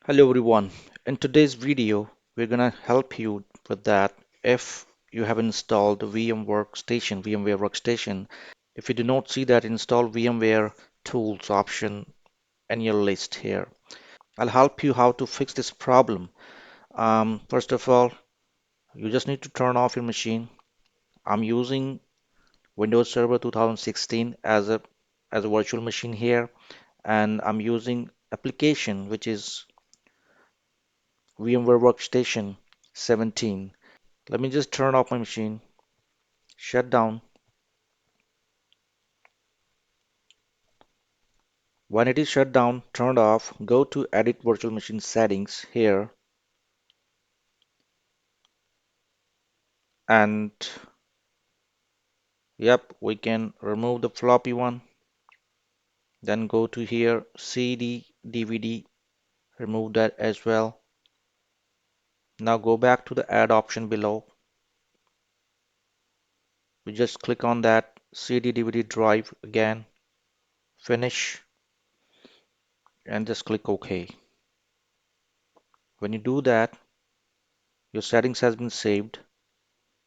Hello everyone. In today's video, we're gonna help you with that if you have installed the VMware Workstation. If you do not see that install VMware Tools option in your list here, I'll help you how to fix this problem. First of all, you just need to turn off your machine. I'm using Windows Server 2016 as a virtual machine here, and I'm using application which is VMware Workstation 17. Let me just turn off my machine, shut down. When it is shut down, turned off, go to Edit Virtual Machine Settings here, and yep, we can remove the floppy one. Then go to here, CD, DVD, remove that as well. Now go back to the Add option below. We just click on that CD, DVD drive again, finish, and just click OK. When you do that, your settings has been saved.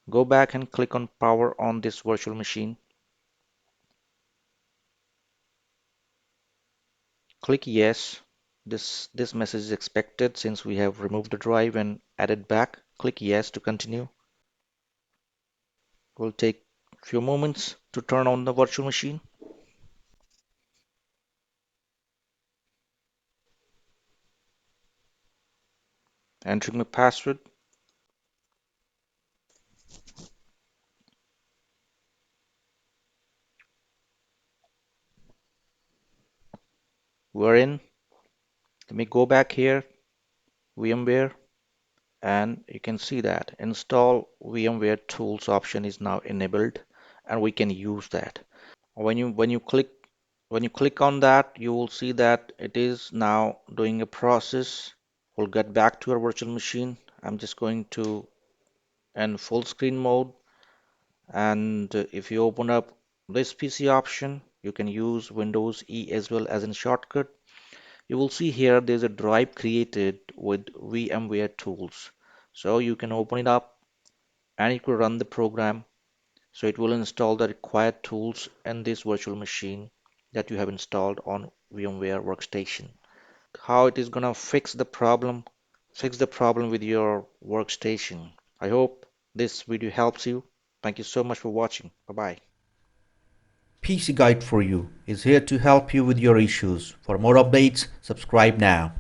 Go back and click on Power on this virtual machine. Click Yes. This message is expected since we have removed the drive and added back. Click Yes to continue. Will take a few moments to turn on the virtual machine. Entering my password. We're in. Let me go back here, VMware, and you can see that install VMware Tools option is now enabled, and we can use that. When you click on that, you will see that it is now doing a process. We'll get back to our virtual machine. I'm just going to in full screen mode, and if you open up this PC option, you can use Windows E as well as in shortcut. You will see here there's a drive created with VMware Tools. So you can open it up and you can run the program. So it will install the required tools in this virtual machine that you have installed on VMware Workstation. How it is gonna fix the problem with your workstation. I hope this video helps you. Thank you so much for watching. Bye bye. PC Guide for You is here to help you with your issues. For more updates, subscribe now.